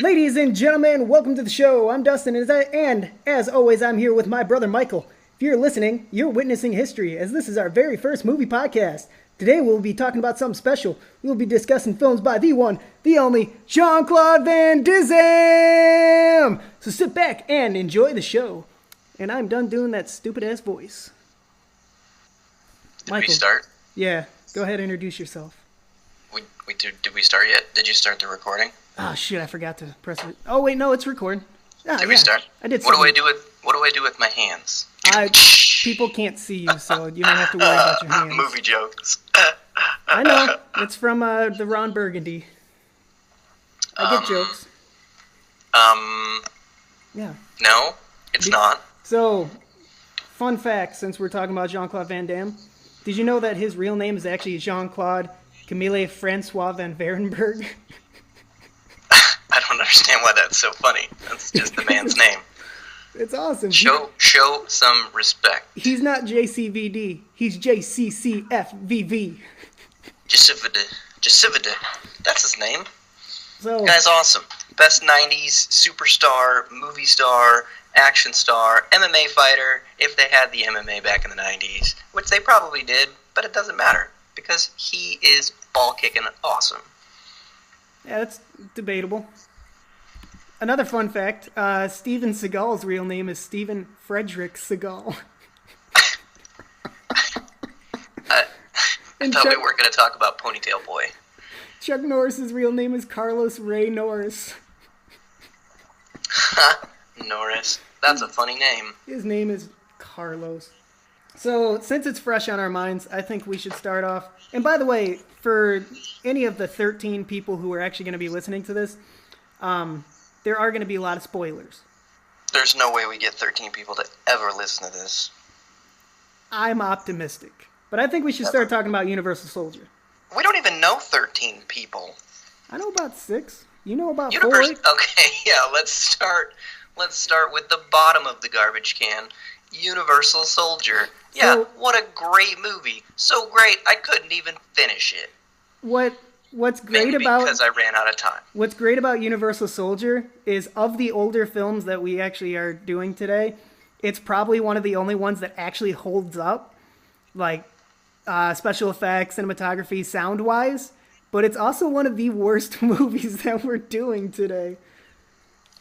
Ladies and gentlemen, welcome to the show. I'm Dustin, and as always, I'm here with my brother Michael. If you're listening, you're witnessing history, as this is our very first movie podcast. Today, we'll be talking about something special. We'll be discussing films by the one, the only, Jean-Claude Van Damme! So sit back and enjoy the show. And I'm done doing that stupid-ass voice. Did we start? Yeah, go ahead and introduce yourself. Did we start yet? Did you start the recording? Oh shit! I forgot to press it. Oh wait, no, it's recording. Did we start? I did. What do I do with my hands? People can't see you, so you don't have to worry about your hands. Movie jokes. I know. It's from the Ron Burgundy. I get jokes. Yeah. No, it's not. So, fun fact, since we're talking about Jean-Claude Van Damme, did you know that his real name is actually Jean-Claude Camille Francois Van Varenberg? I don't understand why that's so funny. That's just the man's name. It's awesome. Show some respect. He's not JCVD. He's JCCFVV. Jacivide. That's his name. So, guy's awesome. Best 90s superstar, movie star, action star, MMA fighter, if they had the MMA back in the 90s, which they probably did, but it doesn't matter, because he is ball-kicking awesome. Yeah, that's debatable. Another fun fact, Steven Seagal's real name is Steven Frederick Seagal. I thought we weren't going to talk about Ponytail Boy. Chuck Norris's real name is Carlos Ray Norris. Norris. That's a funny name. His name is Carlos. So, since it's fresh on our minds, I think we should start off. And by the way, for any of the 13 people who are actually going to be listening to this, there are going to be a lot of spoilers. There's no way we get 13 people to ever listen to this. I'm optimistic. But I think we should start talking about Universal Soldier. We don't even know 13 people. I know about 6. You know about 4? Okay, yeah, let's start with the bottom of the garbage can. Universal Soldier. Yeah, so, what a great movie. So great, I couldn't even finish it. What's great about... because I ran out of time. What's great about Universal Soldier is, of the older films that we actually are doing today, it's probably one of the only ones that actually holds up, like special effects, cinematography, sound-wise, but it's also one of the worst movies that we're doing today.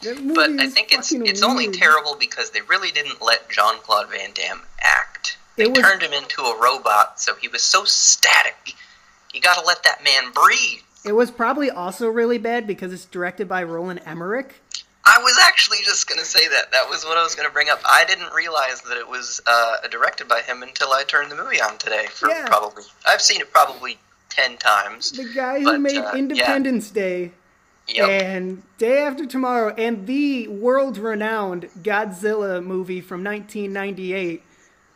But I think it's only terrible because they really didn't let Jean-Claude Van Damme act. They turned him into a robot, so he was so static. You gotta let that man breathe. It was probably also really bad because it's directed by Roland Emmerich. I was actually just gonna say that. That was what I was gonna bring up. I didn't realize that it was directed by him until I turned the movie on today. I've seen it probably 10 times. The guy who made Independence Day. Yep. And Day After Tomorrow, and the world-renowned Godzilla movie from 1998.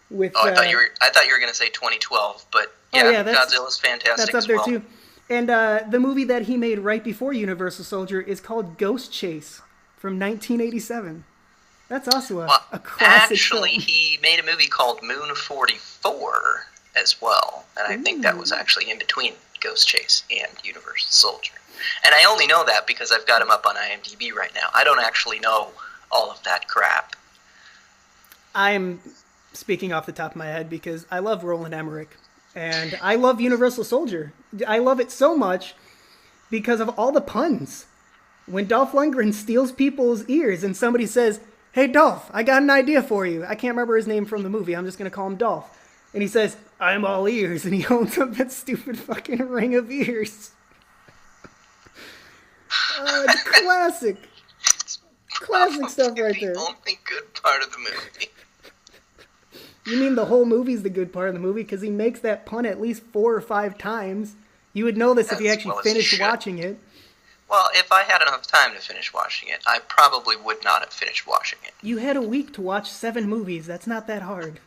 With I thought you were going to say 2012, but Godzilla's fantastic. That's up there too. And the movie that he made right before Universal Soldier is called Ghost Chase from 1987. That's also a classic. Actually, he made a movie called Moon 44 as well, and I think that was actually in between Ghost Chase and Universal Soldier. And I only know that because I've got him up on IMDb right now. I don't actually know all of that crap. I'm speaking off the top of my head because I love Roland Emmerich. And I love Universal Soldier. I love it so much because of all the puns. When Dolph Lundgren steals people's ears and somebody says, "Hey Dolph, I got an idea for you." I can't remember his name from the movie. I'm just going to call him Dolph. And he says, "I'm all ears." And he holds up that stupid fucking ring of ears. It's classic. Classic stuff right there. The only good part of the movie. You mean the whole movie's the good part of the movie? Because he makes that pun at least 4 or 5 times. You would know this if you actually finished watching it. Well, if I had enough time to finish watching it, I probably would not have finished watching it. You had a week to watch 7 movies. That's not that hard.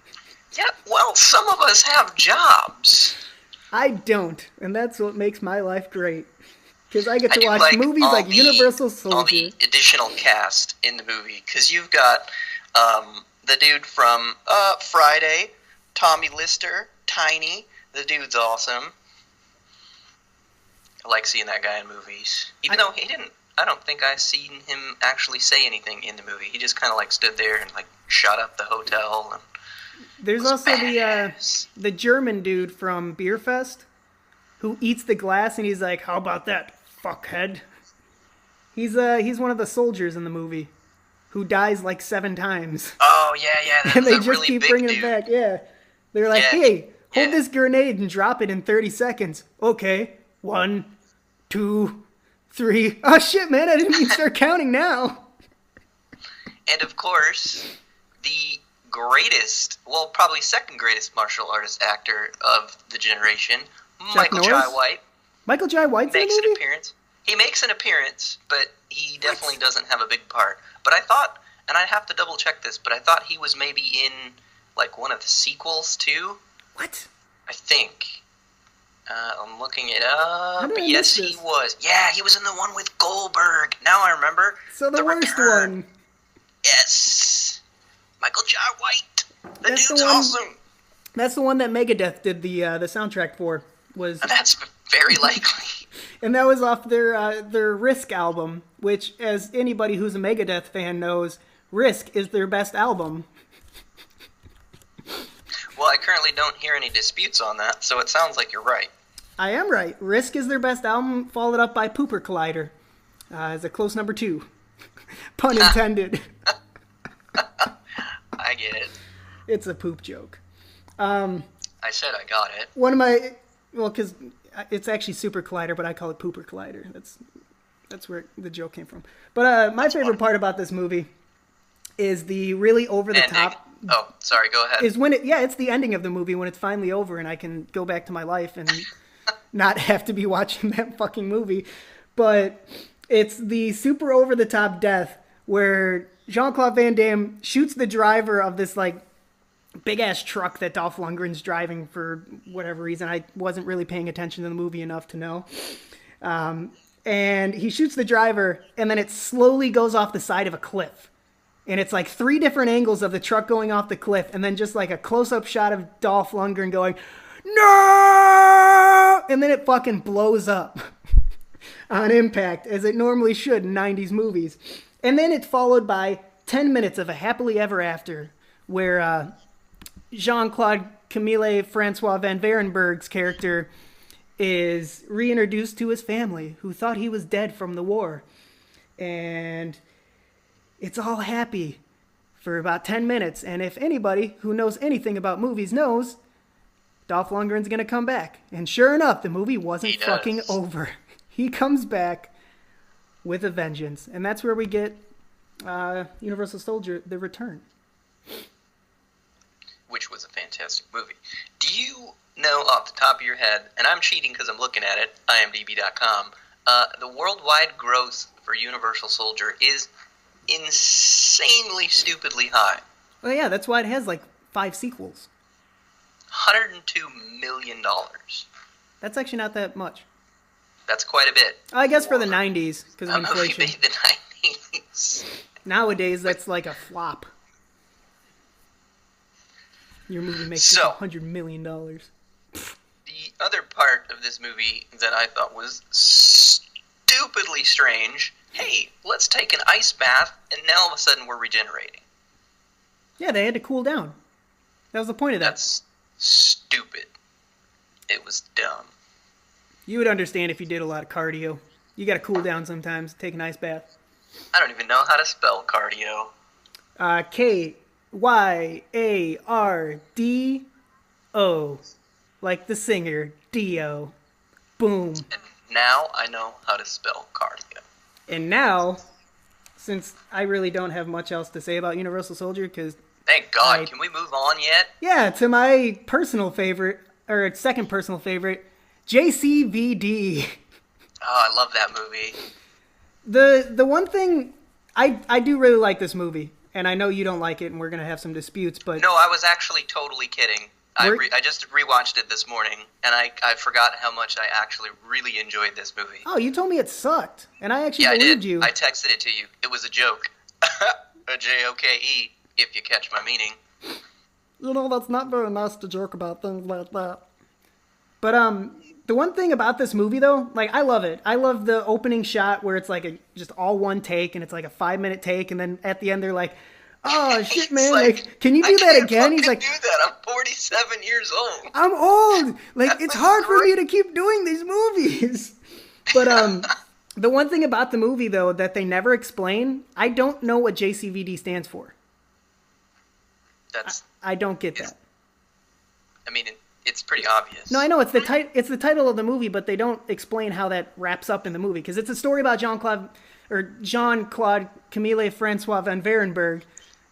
Yeah, well, some of us have jobs. I don't, and that's what makes my life great. Because I get to watch movies like Universal Soldier. All the additional cast in the movie. Because you've got the dude from Friday, Tommy Lister, Tiny. The dude's awesome. I like seeing that guy in movies. Even though he didn't... I don't think I seen him actually say anything in the movie. He just kind of like stood there and like shot up the hotel. And there's also the German dude from Beer Fest who eats the glass and he's like, "How about that, fuckhead?" He's one of the soldiers in the movie who dies like 7 times. Oh yeah. And they just really keep bringing him back. Yeah, they're like, "Hey, hold this grenade and drop it in 30 seconds." Okay, 1, 2, 3. Oh shit, man! I didn't even start counting now. And of course, the greatest, well, probably second greatest martial artist actor of the generation, Michael Jai White. Michael Jai White makes an appearance. He makes an appearance, but he definitely doesn't have a big part. But I thought, and I have to double check this, but I thought he was maybe in like one of the sequels too. What? I think. I'm looking it up. Yes, he was. Yeah, he was in the one with Goldberg. Now I remember. So the worst one. Yes. Michael Jai White. The dude's awesome. That's the one that Megadeth did the soundtrack for. That's very likely. And that was off their Risk album, which, as anybody who's a Megadeth fan knows, Risk is their best album. Well, I currently don't hear any disputes on that, so it sounds like you're right. I am right. Risk is their best album, followed up by Pooper Collider as a close number 2. Pun intended. I get it. It's a poop joke. I said I got it. One of my... Well, because it's actually Super Collider, but I call it Pooper Collider. That's where the joke came from. But my favorite part about this movie is the really over-the-top... Oh, sorry, go ahead. Is when it's the ending of the movie when it's finally over and I can go back to my life and not have to be watching that fucking movie. But it's the super over-the-top death where Jean-Claude Van Damme shoots the driver of this, like, big-ass truck that Dolph Lundgren's driving for whatever reason. I wasn't really paying attention to the movie enough to know. And he shoots the driver, and then it slowly goes off the side of a cliff. And it's like 3 different angles of the truck going off the cliff, and then just like a close-up shot of Dolph Lundgren going, "No!" And then it fucking blows up on impact, as it normally should in 90s movies. And then it's followed by 10 minutes of a happily ever after, where Jean-Claude Camille Francois Van Varenberg's character is reintroduced to his family, who thought he was dead from the war. And it's all happy for about 10 minutes. And if anybody who knows anything about movies knows, Dolph Lundgren's going to come back. And sure enough, the movie wasn't fucking over. He comes back with a vengeance. And that's where we get Universal Soldier, The Return. Which was a fantastic movie. Do you know off the top of your head, and I'm cheating because I'm looking at it, imdb.com, the worldwide gross for Universal Soldier is insanely stupidly high. Well, yeah, that's why it has like 5 sequels. $102 million. That's actually not that much. That's quite a bit. I guess for the 90s, because of inflation. Movie made the 90s. Nowadays, that's like a flop. Your movie makes $100 million. The other part of this movie that I thought was stupidly strange, hey, let's take an ice bath, and now all of a sudden we're regenerating. Yeah, they had to cool down. That was the point of that. That's stupid. It was dumb. You would understand if you did a lot of cardio. You gotta cool down sometimes, take an ice bath. I don't even know how to spell cardio. K-Y-A-R-D-O. Like the singer, Dio. Boom. And now I know how to spell cardio. And now, since I really don't have much else to say about Universal Soldier, because... Thank God. Can we move on yet? Yeah, to my personal favorite, or second personal favorite, JCVD. Oh, I love that movie. The one thing, I do really like this movie, and I know you don't like it, and we're going to have some disputes, but... No, I was actually totally kidding. I just rewatched it this morning, and I forgot how much I actually really enjoyed this movie. Oh, you told me it sucked, and I actually believed you. I texted it to you. It was a joke. A J-O-K-E, if you catch my meaning. You know, that's not very nice to joke about things like that. But The one thing about this movie, though, like, I love it. I love the opening shot where it's like just all one take, and it's like a 5-minute take, and then at the end they're like, "Oh shit, man! Like, can you do that again?" He's like, "Do that? I'm 47 years old. I'm old. Like, it's hard for me to keep doing these movies." But the one thing about the movie, though, that they never explain, I don't know what JCVD stands for. I don't get that. I mean, it's pretty obvious. No, I know it's the title of the movie, but they don't explain how that wraps up in the movie because it's a story about Jean-Claude Camille Francois van Varenberg,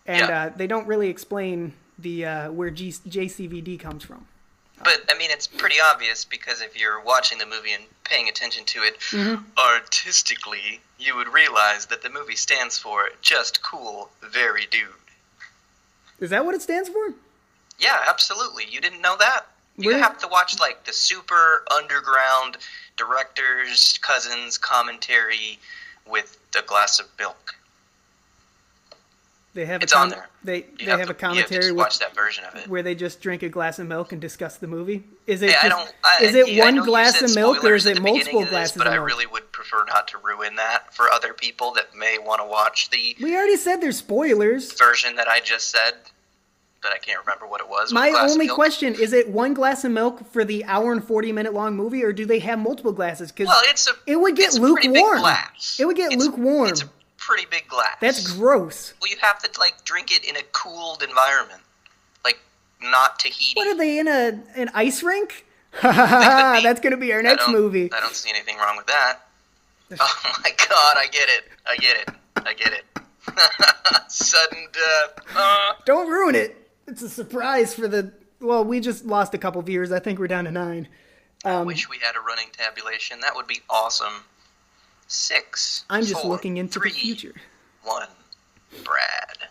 and they don't really explain the where JCVD comes from. But I mean, it's pretty obvious because if you're watching the movie and paying attention to it artistically, you would realize that the movie stands for "Just Cool, Very Dude." Is that what it stands for? Yeah, absolutely. You didn't know that? You have to watch, like, the super underground director's cousin's commentary with a glass of milk. It's on there. They have a commentary. You have to watch that version of it. Where they just drink a glass of milk and discuss the movie. Is it one glass of milk or is it multiple glasses of milk? But I really would prefer not to ruin that for other people that may want to watch the... We already said there's spoilers. ...version that I just said, but I can't remember what it was. My only question, is it one glass of milk for the hour and 40-minute long movie, or do they have multiple glasses? Well, it would get lukewarm. It would get lukewarm. It's a pretty big glass. That's gross. Well, you have to, like, drink it in a cooled environment. Like, not Tahiti. What are they, in an ice rink? That's going to be our next movie. I don't see anything wrong with that. Oh my god, I get it. Sudden death. Don't ruin it. It's a surprise for the... Well, we just lost a couple viewers. I think we're down to 9. I wish we had a running tabulation. That would be awesome. 6. I'm just 4, looking into 3, the future. 1. Brad.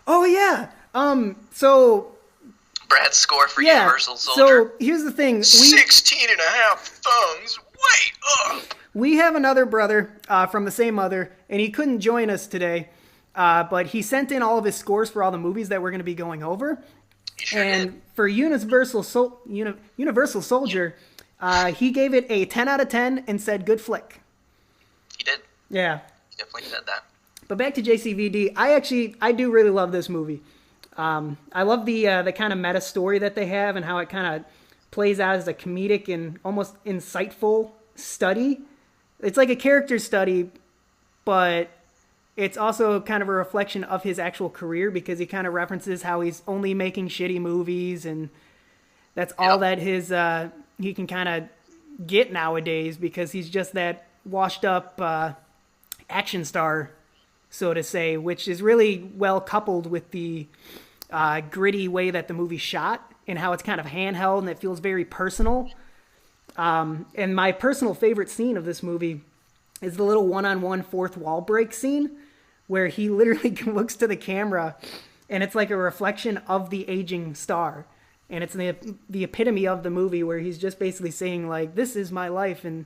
Oh, yeah. So... Brad's score for Universal Soldier. So, here's the thing. 16 and a half thumbs. Way up. We have another brother from the same mother, and he couldn't join us today. But he sent in all of his scores for all the movies that we're going to be going over. Sure and did. For Universal Soldier, he gave it a 10 out of 10 and said, good flick. He did. Yeah. He definitely said that. But back to JCVD, I do really love this movie. I love the kind of meta story that they have and how it kind of plays out as a comedic and almost insightful study. It's like a character study, but it's also kind of a reflection of his actual career because he kind of references how he's only making shitty movies and that's all that he can kind of get nowadays because he's just that washed up action star, so to say, which is really well coupled with the gritty way that the movie's shot and how it's kind of handheld and it feels very personal. And my personal favorite scene of this movie is the little one-on-one fourth wall break scene where he literally looks to the camera and it's like a reflection of the aging star. And it's the epitome of the movie where he's just basically saying, like, this is my life and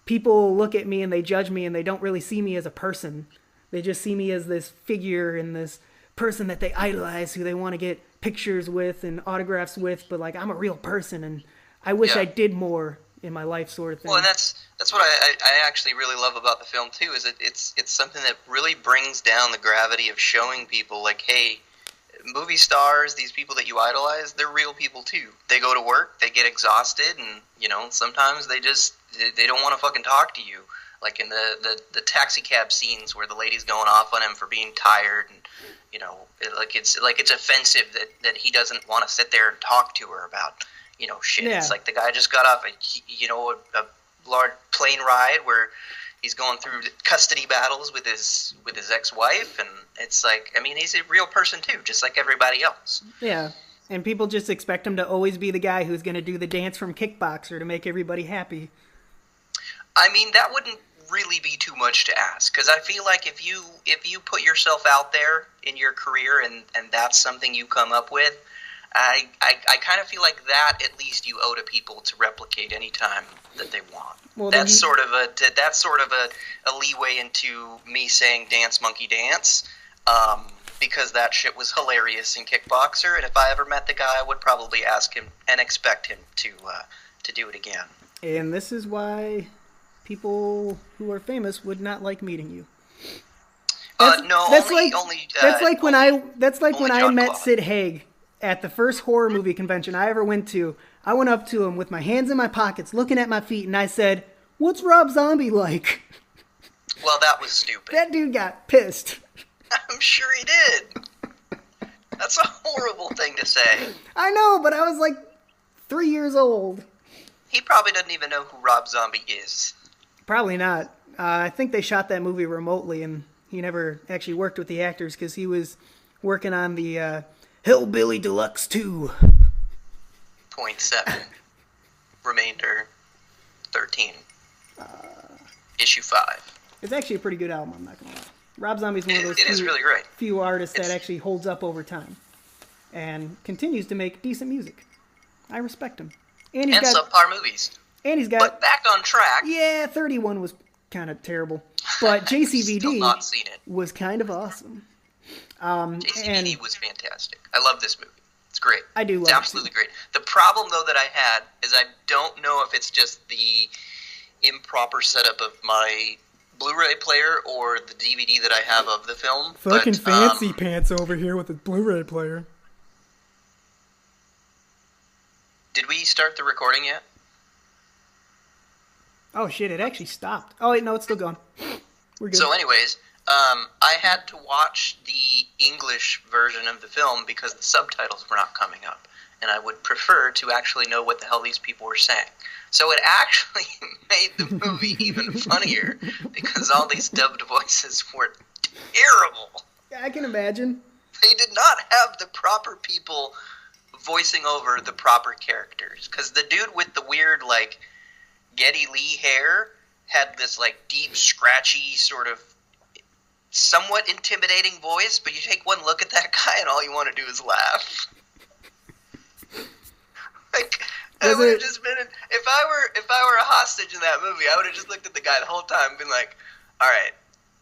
people look at me and they judge me and they don't really see me as a person. They just see me as this figure and this person that they idolize who they want to get pictures with and autographs with, but, like, I'm a real person and I wish I did more in my life, sort of thing. Well, and that's what I actually really love about the film too. Is it's something that really brings down the gravity of showing people, like, hey, movie stars, these people that you idolize, they're real people too. They go to work, they get exhausted, and sometimes they don't want to fucking talk to you. Like in the taxi cab scenes where the lady's going off on him for being tired, and it's offensive that he doesn't want to sit there and talk to her about. Shit. Yeah. It's like the guy just got off a large plane ride where he's going through custody battles with his ex-wife, and it's like, I mean, he's a real person too, just like everybody else. Yeah, and people just expect him to always be the guy who's going to do the dance from Kickboxer to make everybody happy. I mean, that wouldn't really be too much to ask, because I feel like if you put yourself out there in your career and that's something you come up with, I kind of feel like that at least you owe to people to replicate any time that they want. Well, that's sort of a leeway into me saying dance monkey dance, because that shit was hilarious in Kickboxer, and if I ever met the guy, I would probably ask him and expect him to to do it again. And this is why people who are famous would not like meeting you. That's like when I met Claude. Sid Haig at the first horror movie convention I ever went to. I went up to him with my hands in my pockets, looking at my feet, and I said, "What's Rob Zombie like?" Well, that was stupid. That dude got pissed. I'm sure he did. That's a horrible thing to say. I know, but I was like 3 years old. He probably doesn't even know who Rob Zombie is. Probably not. I think they shot that movie remotely, and he never actually worked with the actors because he was working on the Hillbilly Deluxe 2. 0.7. Remainder 13. Issue 5. It's actually a pretty good album, I'm not going to lie. Rob Zombie's one of those few artists that actually holds up over time and continues to make decent music. I respect him. And subpar movies. And he's got... But back on track. Yeah, 31 was kind of terrible. But JCVD Still not seen it. was kind of awesome. JCVD was fantastic. I love this movie. It's great. I do love it. It's absolutely great. The problem, though, that I had is I don't know if it's just the improper setup of my Blu-ray player or the DVD that I have of the film. Fucking fancy pants over here with a Blu-ray player. Did we start the recording yet? Oh shit, it actually stopped. Oh wait, no, it's still going. We're good. So anyways, I had to watch the English version of the film because the subtitles were not coming up. And I would prefer to actually know what the hell these people were saying. So it actually made the movie even funnier because all these dubbed voices were terrible. Yeah, I can imagine. They did not have the proper people voicing over the proper characters. Because the dude with the weird, like, Geddy Lee hair had this, like, deep, scratchy, sort of somewhat intimidating voice. But you take one look at that guy and all you want to do is laugh. Like, I would have just been if I were a hostage in that movie, I would have just looked at the guy the whole time and been like, all right,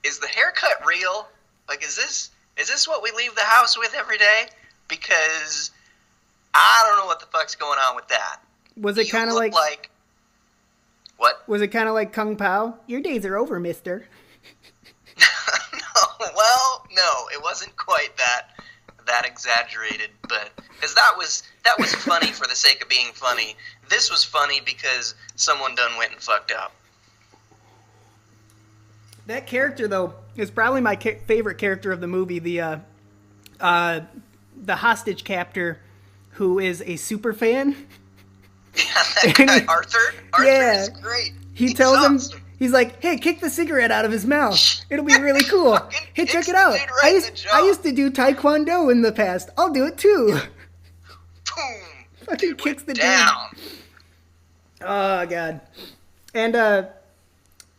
is the haircut real? Like, is this what we leave the house with every day? Because I don't know what the fuck's going on with that. Was it kind of like what? Was it kind of like Kung Pao? Your days are over, mister. No, it wasn't quite that exaggerated, but because that was funny for the sake of being funny. This was funny because someone done went and fucked up. That character, though, is probably my favorite character of the movie. The hostage captor, who is a super fan. Yeah, that guy Arthur. Arthur is great. He tells him. He's like, hey, kick the cigarette out of his mouth. It'll be really cool. Hey, check it out. I used to do Taekwondo in the past. I'll do it too. Boom. Fucking kicks the down. dude. Oh, God. And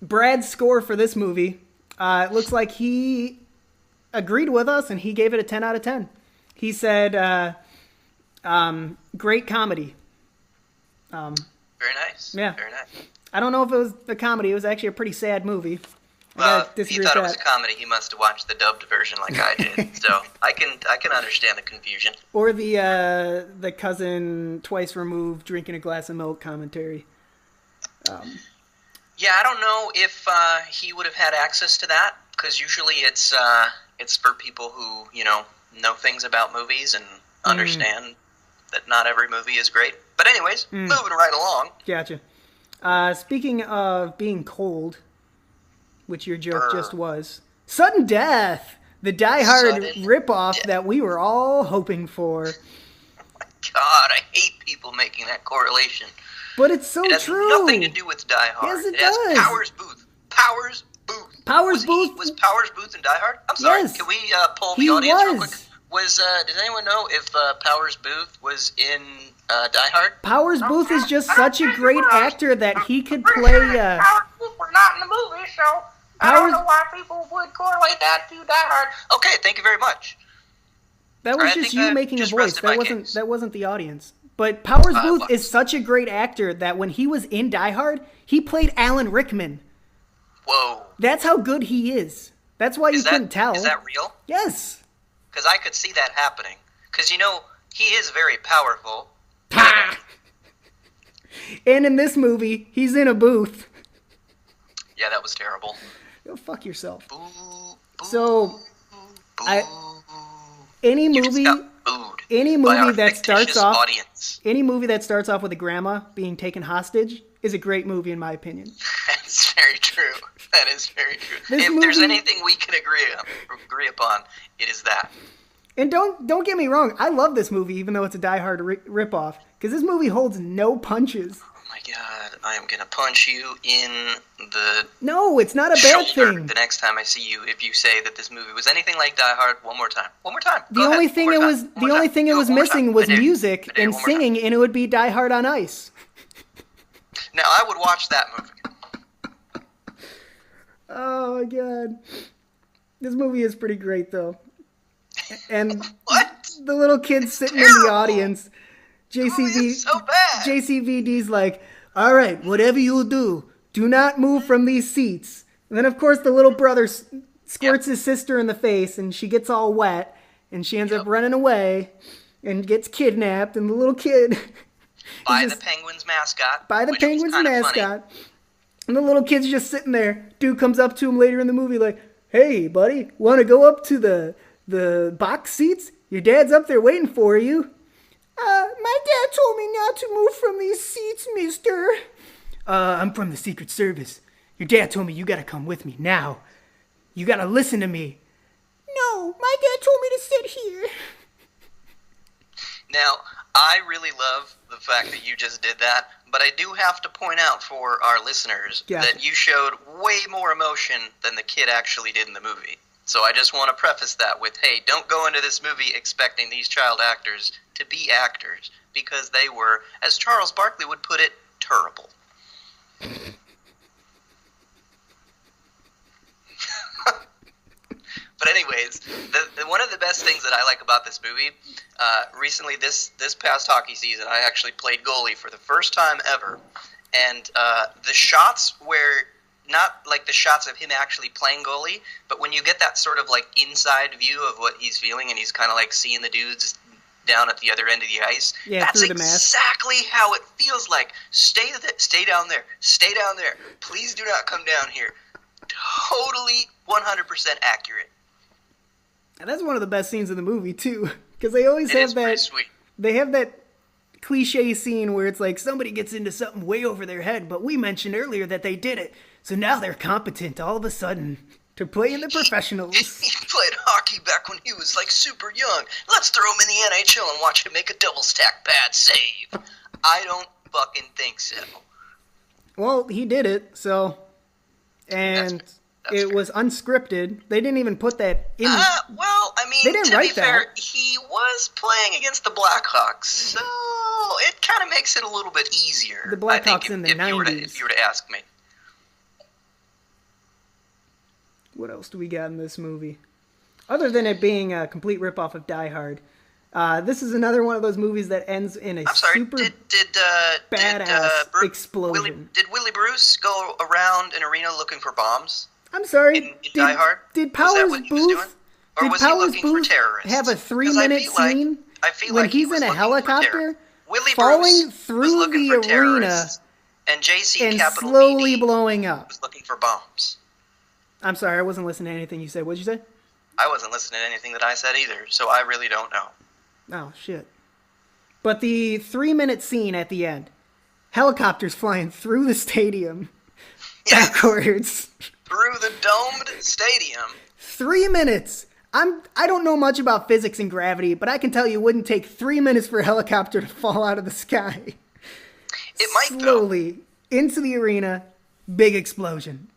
Brad's score for this movie, it looks like he agreed with us and he gave it a 10 out of 10. He said, great comedy. Very nice. Yeah. Very nice. I don't know if it was a comedy. It was actually a pretty sad movie. Well, if he thought it was a comedy, he must have watched the dubbed version like I did. So I can understand the confusion. Or the cousin twice removed drinking a glass of milk commentary. Yeah, I don't know if he would have had access to that because usually it's for people who know things about movies and understand that not every movie is great. But anyways, moving right along. Gotcha. Speaking of being cold, which your joke just was, sudden death, the Die Hard ripoff that we were all hoping for. Oh my God, I hate people making that correlation. But it's so true. It has nothing to do with Die Hard. Yes, it does. Has Powers Booth. Powers Booth. Was Powers Booth in Die Hard? I'm sorry. Yes. Can we poll the audience real quick? Does anyone know if Powers Booth was in Die Hard? Powers Booth is just such a great actor that he could play. Powers Booth was not in the movie, so I don't know why people would correlate that to Die Hard. Okay, thank you very much. That was just you making a voice. That wasn't the audience. But Powers Booth is such a great actor that when he was in Die Hard, he played Alan Rickman. Whoa. That's how good he is. That's why you couldn't tell. Is that real? Yes. Because I could see that happening. Because, he is very powerful. And in this movie, he's in a booth. Yeah, that was terrible. Go fuck yourself. Boo, boo, So, boo. any You just movie got booed any by our movie that starts fictitious off audience. any movie that starts off with a grandma being taken hostage is a great movie in my opinion. That's very true. That is very true. This If there's movie- anything we can agree upon, it is that. And don't get me wrong, I love this movie even though it's a Die Hard ripoff because this movie holds no punches. Oh my god, I am gonna punch you in the No, it's not a bad shoulder thing. the next time I see you if you say that this movie was anything like Die Hard. One more time. One more time. The only thing it was missing was music and singing, and it would be Die Hard on Ice. Now I would watch that movie. Oh my god, this movie is pretty great though. And What? the little kid sitting in Terrible. the audience, Movie is so bad. JCVD's like, all right, whatever you do not move from these seats. And then, of course, the little brother squirts his sister in the face, and she gets all wet, and she ends up running away and gets kidnapped, and the little kid... By the Penguins mascot. By the which was Penguins kinda mascot. And the little kid's just sitting there. Dude comes up to him later in the movie like, hey, buddy, want to go up to the box seats? Your dad's up there waiting for you. My dad told me not to move from these seats, mister. I'm from the Secret Service. Your dad told me you gotta come with me now. You gotta listen to me. No, my dad told me to sit here. Now, I really love the fact that you just did that, but I do have to point out for our listeners that you showed way more emotion than the kid actually did in the movie. So I just want to preface that with, hey, don't go into this movie expecting these child actors to be actors, because they were, as Charles Barkley would put it, terrible. But anyways, one of the best things that I like about this movie, recently this past hockey season, I actually played goalie for the first time ever, and the shots where, not like the shots of him actually playing goalie, but when you get that sort of like inside view of what he's feeling, and he's kind of like seeing the dudes down at the other end of the ice. Yeah, that's through the mask. exactly how it feels like. Stay down there. Stay down there. Please do not come down here. Totally 100% accurate. And that's one of the best scenes in the movie too, because they always have that. Sweet. They have that cliche scene where it's like somebody gets into something way over their head, but we mentioned earlier that they did it, so now they're competent all of a sudden to play in the professionals. He played hockey back when he was like super young. Let's throw him in the NHL and watch him make a double stack bad save. I don't fucking think so. Well, he did it, so, and That's it was unscripted. They didn't even put that in. Well, I mean, They didn't to be write fair, that. he was playing against the Blackhawks, so it kind of makes it a little bit easier. The Blackhawks I think, in the if you were to, 90s. if you were to ask me. What else do we got in this movie? Other than it being a complete ripoff of Die Hard, this is another one of those movies that ends in a I'm sorry. super badass explosion. Did Willie Bruce go around an arena looking for bombs I'm sorry. in Die Hard? Did Was that Powers what he was doing? Booth? Or Did was he Powers looking for Booth terrorists? have a 3-minute scene I feel when like he he's was in a looking for helicopter terrorists. Willie falling Bruce was through looking the for arena terrorists, and JC and capital slowly BD blowing up? was looking for bombs. I'm sorry, I wasn't listening to anything you said. What'd you say? I wasn't listening to anything that I said either, so I really don't know. Oh, shit. But the 3-minute scene at the end, helicopters flying through the stadium, backwards. Through the domed stadium. 3 minutes. I don't know much about physics and gravity, but I can tell you it wouldn't take 3 minutes for a helicopter to fall out of the sky. It might, though. Slowly, into the arena, big explosion.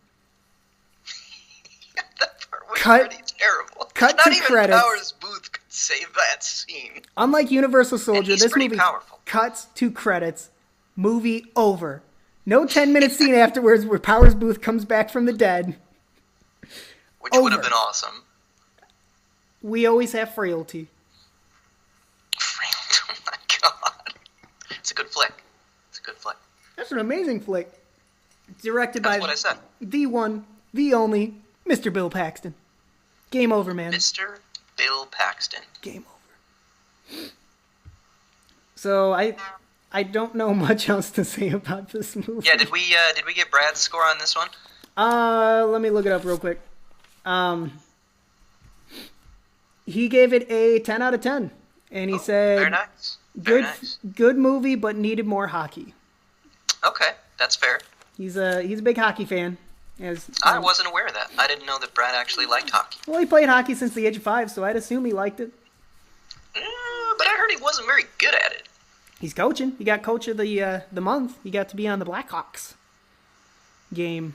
That part was Cut- pretty terrible. cut Not to even credits. Powers Booth could save that scene. Unlike Universal And Soldier, he's this pretty movie powerful. cuts to credits. Movie over. No 10-minute scene afterwards where Powers Booth comes back from the dead. Which would have Over. been awesome. We always have frailty. Oh my god. It's a good flick. It's a good flick. That's an amazing flick. It's directed That's by what I said. the one, the only, Mr. Bill Paxton. Game over, man. Mr. Bill Paxton. Game over. So I I don't know much else to say about this movie. Yeah, did we get Brad's score on this one? Let me look it up real quick. He gave it a 10 out of 10. And he said, very nice. Very nice. Good movie, but needed more hockey. Okay, that's fair. He's a big hockey fan. I wasn't aware of that. I didn't know that Brad actually liked hockey. Well, he played hockey since the age of 5, so I'd assume he liked it. But I heard he wasn't very good at it. He's coaching. He got coach of the month. He got to be on the Blackhawks game.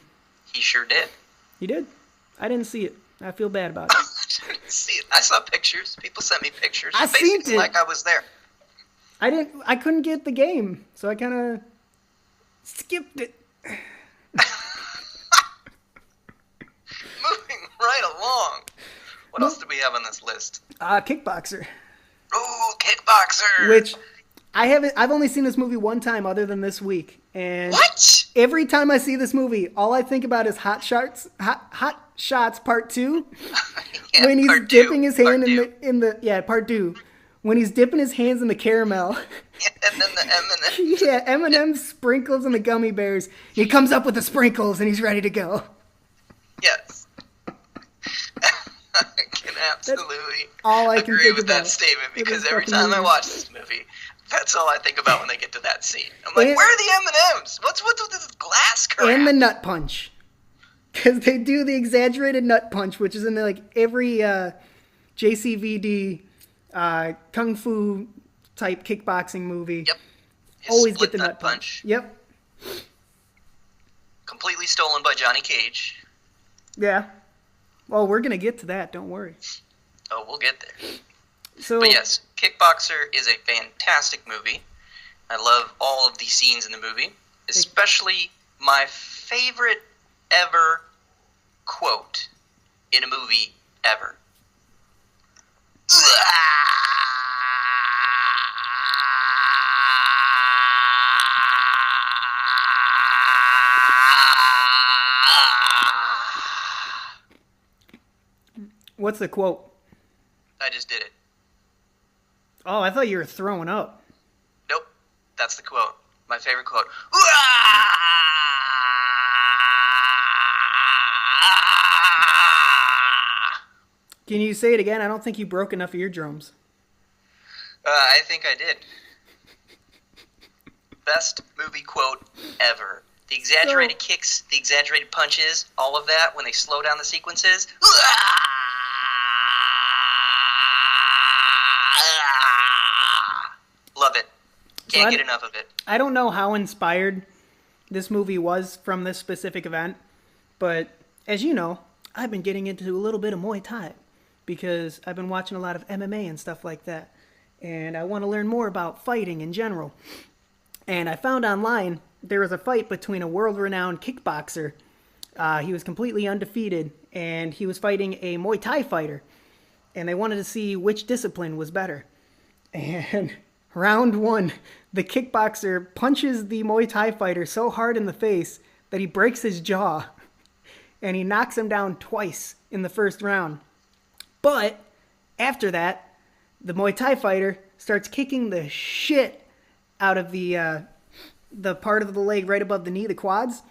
He sure did. He did. I didn't see it. I feel bad about it. I didn't see it. I saw pictures. People sent me pictures. I seen it. Like I was there. I couldn't get the game, so I kind of skipped it. Moving right along. What else do we have on this list? Kickboxer. Oh, Kickboxer. Which I've only seen this movie one time other than this week. And what? Every time I see this movie, all I think about is Hot Shots Part 2. Yeah, when he's part dipping two. his hand Part Part 2. When he's dipping his hands in the caramel. And then the M&M. Yeah, M&M sprinkles and the gummy bears. He comes up with the sprinkles and he's ready to go. Yes. I can absolutely all I can agree think with about that statement, because every fucking time I movie. watch this movie, that's all I think about when they get to that scene. I'm like, where are the M&Ms? What's with this glass crap? And the nut punch. Because they do the exaggerated nut punch, which is in like every JCVD kung fu type kickboxing movie. Yep. Always get the nut punch. Yep. Completely stolen by Johnny Cage. Yeah. Well, we're going to get to that. Don't worry. Oh, we'll get there. So, But yes, Kickboxer is a fantastic movie. I love all of the scenes in the movie, especially my favorite ever quote in a movie ever. what's the quote? I just did it. Oh, I thought you were throwing up. Nope. That's the quote. My favorite quote. Can you say it again? I don't think you broke enough eardrums. I think I did. Best movie quote ever. The exaggerated kicks, the exaggerated punches, all of that when they slow down the sequences. Love it. Can't get enough of it. I don't know how inspired this movie was from this specific event, but as you know, I've been getting into a little bit of Muay Thai because I've been watching a lot of MMA and stuff like that, and I want to learn more about fighting in general. And I found online there was a fight between a world-renowned kickboxer. He was completely undefeated, and he was fighting a Muay Thai fighter, and they wanted to see which discipline was better. And round one, the kickboxer punches the Muay Thai fighter so hard in the face that he breaks his jaw, and he knocks him down twice in the first round. But after that, the Muay Thai fighter starts kicking the shit out of the part of the leg right above the knee, the quads,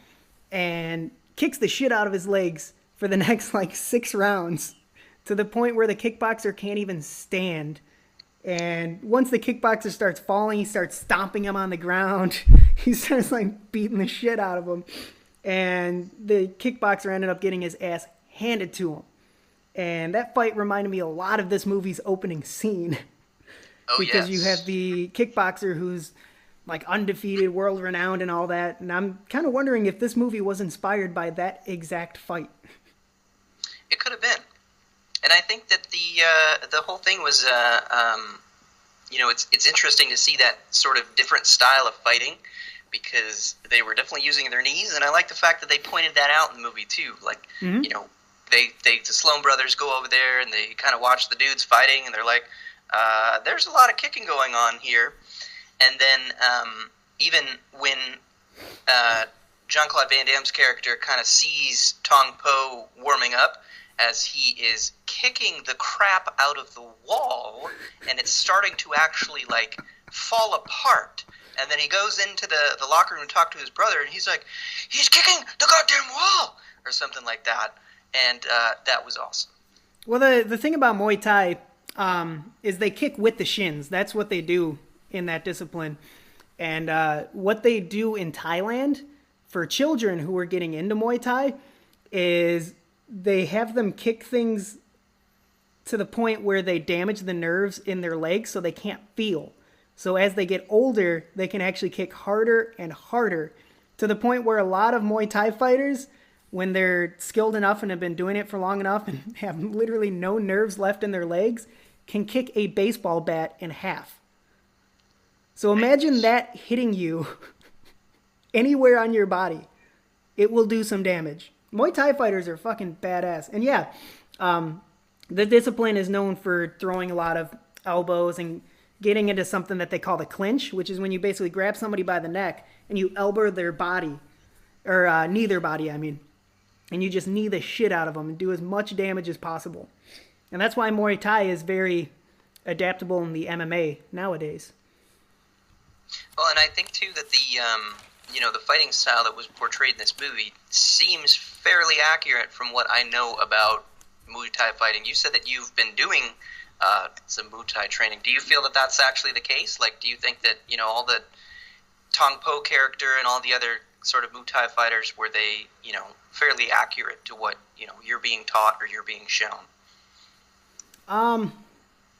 and kicks the shit out of his legs for the next 6 rounds, to the point where the kickboxer can't even stand. And once the kickboxer starts falling, he starts stomping him on the ground. He starts beating the shit out of him. And the kickboxer ended up getting his ass handed to him. And that fight reminded me a lot of this movie's opening scene. Oh, because yes. you have the kickboxer who's undefeated, world-renowned and all that. And I'm kind of wondering if this movie was inspired by that exact fight. It could have been. And I think that the whole thing was, it's interesting to see that sort of different style of fighting, because they were definitely using their knees, and I like the fact that they pointed that out in the movie too. The Sloan brothers go over there and they kind of watch the dudes fighting, and they're like, "There's a lot of kicking going on here." And then even when Jean-Claude Van Damme's character kind of sees Tong Po warming up, as he is kicking the crap out of the wall, and it's starting to actually fall apart And then he goes into the locker room to talk to his brother, and he's like, he's kicking the goddamn wall! Or something like that. And that was awesome. Well, the thing about Muay Thai is they kick with the shins. That's what they do in that discipline. And what they do in Thailand for children who are getting into Muay Thai is they have them kick things to the point where they damage the nerves in their legs so they can't feel. So as they get older, they can actually kick harder and harder to the point where a lot of Muay Thai fighters, when they're skilled enough and have been doing it for long enough and have literally no nerves left in their legs, can kick a baseball bat in half. So imagine that hitting you anywhere on your body. It will do some damage. Muay Thai fighters are fucking badass. And yeah, the discipline is known for throwing a lot of elbows and getting into something that they call the clinch, which is when you basically grab somebody by the neck and you elbow their body, or knee their body, I mean. And you just knee the shit out of them and do as much damage as possible. And that's why Muay Thai is very adaptable in the MMA nowadays. Well, and I think, too, that the fighting style that was portrayed in this movie seems fairly accurate from what I know about Muay Thai fighting. You said that you've been doing some Muay Thai training. Do you feel that that's actually the case? Like, do you think that, all the Tong Po character and all the other sort of Muay Thai fighters, were they, fairly accurate to what, you're being taught or you're being shown?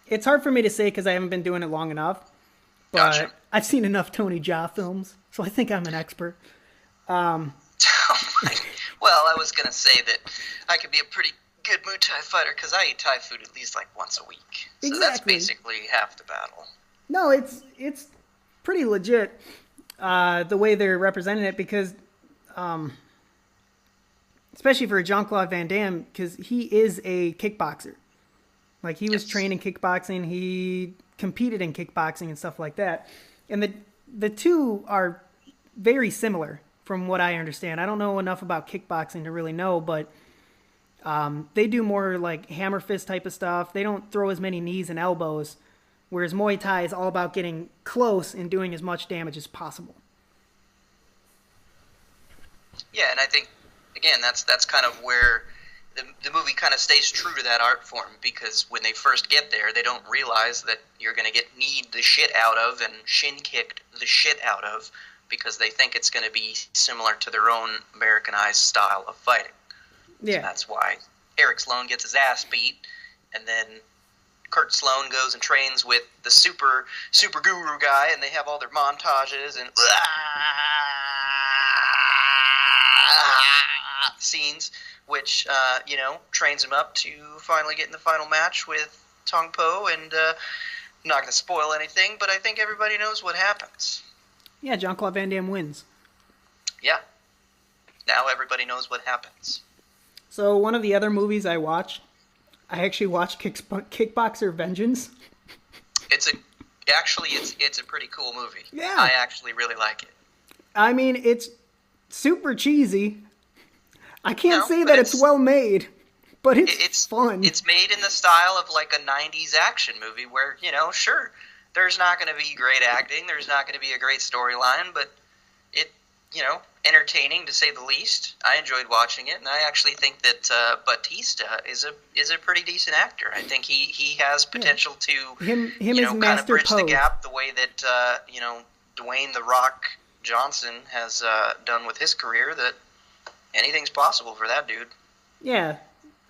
It's hard for me to say because I haven't been doing it long enough. But gotcha. I've seen enough Tony Jaa films, so I think I'm an expert. Well, I was going to say that I could be a pretty good Muay Thai fighter because I eat Thai food at least like once a week. So exactly. That's basically half the battle. No, it's pretty legit the way they're representing it because, especially for Jean-Claude Van Damme, because he is a kickboxer. Like, he was trained in kickboxing. He competed in kickboxing and stuff like that. And the two are very similar from what I understand. I don't know enough about kickboxing to really know, but they do more like hammer fist type of stuff. They don't throw as many knees and elbows, whereas Muay Thai is all about getting close and doing as much damage as possible. Yeah, and I think, again, that's kind of where the movie kind of stays true to that art form, because when they first get there, they don't realize that you're going to get kneed the shit out of and shin kicked the shit out of, because they think it's going to be similar to their own Americanized style of fighting. Yeah. So that's why Eric Sloan gets his ass beat, and then Kurt Sloan goes and trains with the super guru guy, and they have all their montages and scenes, which, trains him up to finally get in the final match with Tong Po. And I'm not going to spoil anything, but I think everybody knows what happens. Yeah, Jean-Claude Van Damme wins. Yeah. Now everybody knows what happens. So one of the other movies I actually watched Kickboxer Vengeance. It's a pretty cool movie. Yeah. I actually really like it. I mean, it's super cheesy. I can't say that it's well made, but it's fun. It's made in the style of like a 90s action movie where, sure, there's not going to be great acting, there's not going to be a great storyline, but it, entertaining to say the least. I enjoyed watching it, and I actually think that Batista is a pretty decent actor. I think he has potential to him kind of bridge the gap the way that Dwayne "The Rock" Johnson has done with his career. That anything's possible for that dude. Yeah,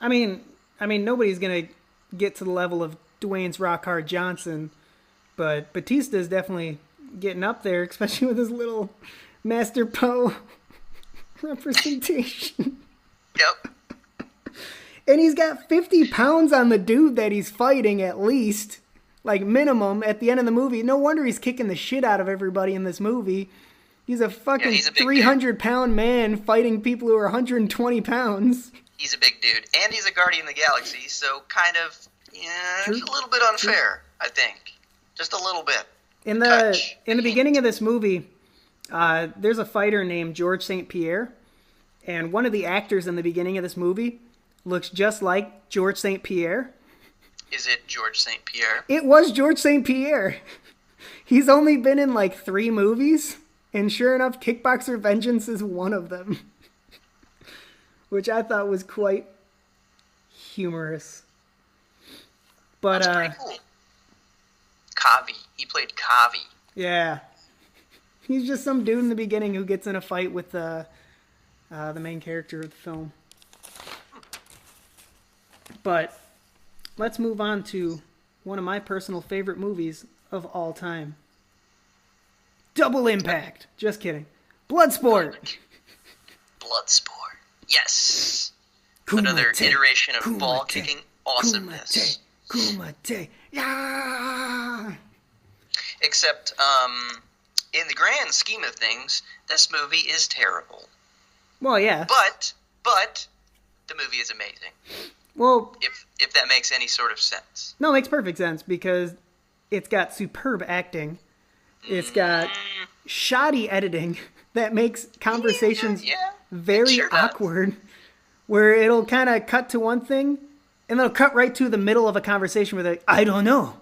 I mean, nobody's gonna get to the level of Dwayne's Rock Hard Johnson, but Batista's definitely getting up there, especially with his little Master Po representation. Yep. And he's got 50 pounds on the dude that he's fighting, at least, like minimum, at the end of the movie. No wonder he's kicking the shit out of everybody in this movie. He's a fucking 300-pound man fighting people who are 120 pounds. He's a big dude. And he's a Guardian of the Galaxy, so kind of, it's a little bit unfair, I think. Just a little bit. In the beginning of this movie, there's a fighter named George St. Pierre, and one of the actors in the beginning of this movie looks just like George St. Pierre. Is it George St. Pierre? It was George St. Pierre. He's only been in like 3 movies, and sure enough, Kickboxer Vengeance is one of them. Which I thought was quite humorous. But, That's pretty cool. Kavi. He played Kavi. Yeah. He's just some dude in the beginning who gets in a fight with the main character of the film. But let's move on to one of my personal favorite movies of all time. Double Impact. Just kidding. Bloodsport. Bloodsport. Yes. Kumite, Another iteration of kumite, ball kicking awesomeness. Kumite. Yeah. Except, in the grand scheme of things, this movie is terrible. Well, yeah. But the movie is amazing. Well, if that makes any sort of sense. No, it makes perfect sense because it's got superb acting. It's got shoddy editing that makes conversations very sure awkward. Where it'll kind of cut to one thing, and then it'll cut right to the middle of a conversation where they're like, I don't know.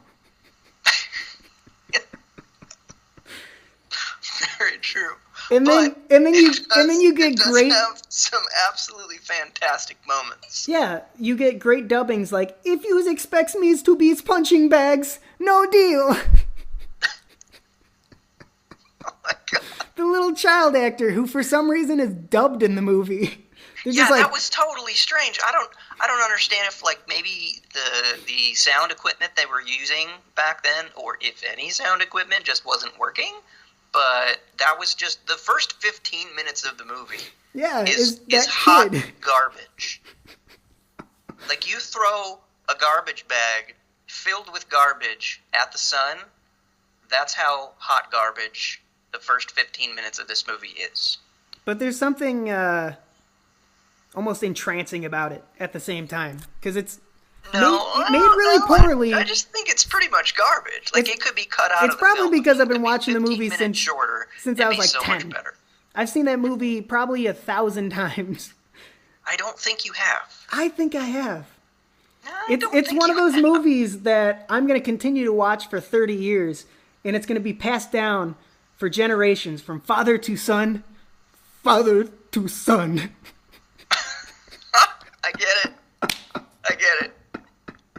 Very true. And then you get great. Have some absolutely fantastic moments. Yeah, you get great dubbings like, if you expects me to be punching bags, no deal. Oh my god. The little child actor who for some reason is dubbed in the movie. Yeah, that was totally strange. I don't understand if like maybe the sound equipment they were using back then, or if any sound equipment just wasn't working. But that was just the first 15 minutes of the movie. Yeah, is hot garbage. Like you throw a garbage bag filled with garbage at the sun. That's how hot garbage the first 15 minutes of this movie is. But there's something almost entrancing about it at the same time. Because it's made really poorly. I just think it's pretty much garbage. Like, it could be cut out of the film. It's probably because I've been watching the movie since I was like so 10. Much better. I've seen that movie probably 1,000 times. I don't think you have. I think I have. No, It's one of those movies that I'm going to continue to watch for 30 years. And it's going to be passed down for generations from father to son. Father to son. I get it.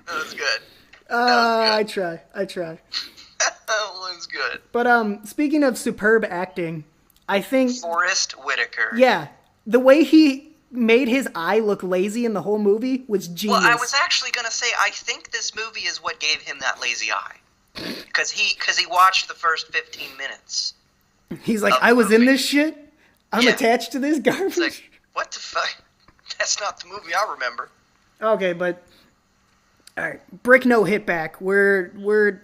That was good. I try. That was good. But speaking of superb acting, I think Forrest Whitaker. Yeah, the way he made his eye look lazy in the whole movie was genius. Well, I was actually gonna say I think this movie is what gave him that lazy eye, because he watched the first 15 minutes. He's like, I was in this shit. I'm attached to this garbage. It's like, what the fuck? That's not the movie I remember. Okay, but all right, brick no hit back. We're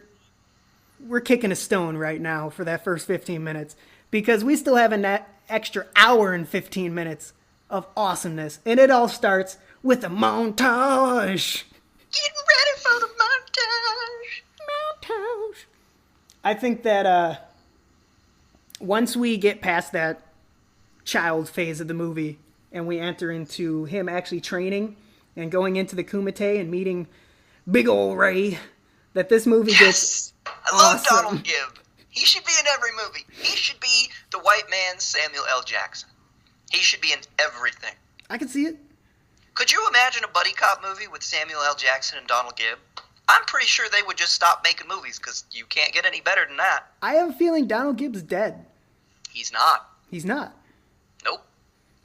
kicking a stone right now for that first 15 minutes because we still have an extra hour and 15 minutes of awesomeness, and it all starts with a montage. Get ready for the montage. I think that once we get past that child phase of the movie and we enter into him actually training and going into the Kumite and meeting Big Ol' Ray, that this movie gets I love Donald Gibb. He should be in every movie. He should be the white man's Samuel L. Jackson. He should be in everything. I can see it. Could you imagine a buddy cop movie with Samuel L. Jackson and Donald Gibb? I'm pretty sure they would just stop making movies because you can't get any better than that. I have a feeling Donald Gibb's dead. He's not. He's not. Nope.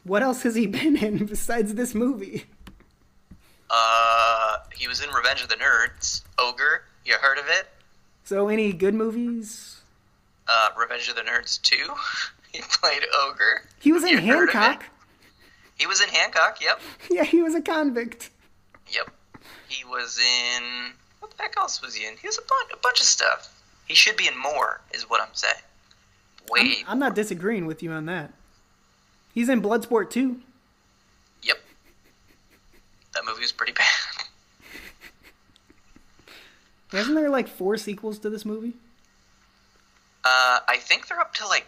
What else has he been in besides this movie? He was in Revenge of the Nerds. Ogre. You heard of it? So any good movies? Revenge of the Nerds 2. He played Ogre. He was in Hancock. He was in Hancock, yep. Yeah, he was a convict. Yep. He was in... What the heck else was he in? He was a bunch of stuff. He should be in more, is what I'm saying. I'm not disagreeing with you on that. He's in Bloodsport 2. Yep. That movie was pretty bad. Isn't there like 4 sequels to this movie? I think they're up to like...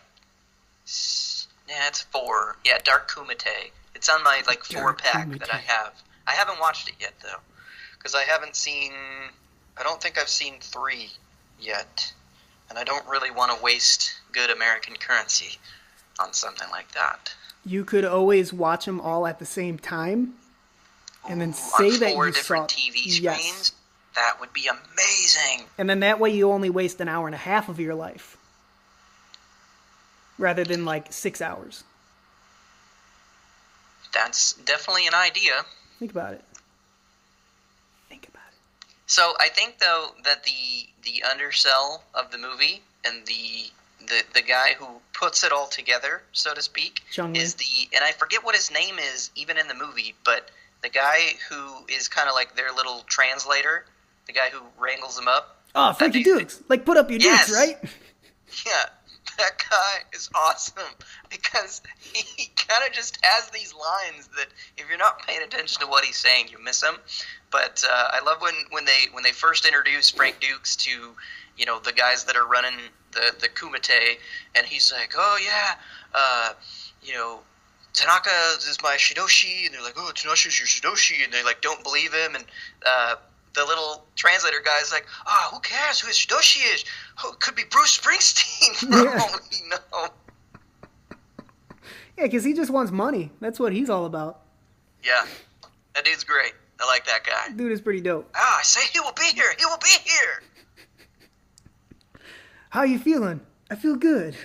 Yeah, it's 4. Yeah, Dark Kumite. It's on my like 4-pack that I have. I haven't watched it yet though, because I haven't seen. I don't think I've seen 3 yet. and I don't really want to waste good American currency on something like that. You could always watch them all at the same time, and then say on that four you different saw TV screens. Yes. That would be amazing. And then that way you only waste an hour and a half of your life, rather than like 6 hours. That's definitely an idea. Think about it. Think about it. So I think though that the undersell of the movie and the guy who puts it all together, so to speak, is and I forget what his name is even in the movie, but the guy who is kind of like their little translator, the guy who wrangles them up. Oh, Frankie Dukes. Like, put up your dukes, right? Yeah, that guy is awesome because he kind of just has these lines that if you're not paying attention to what he's saying, you miss him. But I love when they first introduce Frank Dukes to, you know, the guys that are running the Kumite, and he's like, oh yeah, you know, Tanaka is my Shidoshi, and they're like, oh, Tanaka's your Shidoshi, and they like don't believe him, and the little translator guy's like, oh, who cares who his Shidoshi is? Oh, it could be Bruce Springsteen for all we know. Yeah, because he just wants money. That's what he's all about. Yeah, that dude's great. I like that guy. Dude is pretty dope. Ah, I say he will be here. He will be here. How you feeling? I feel good.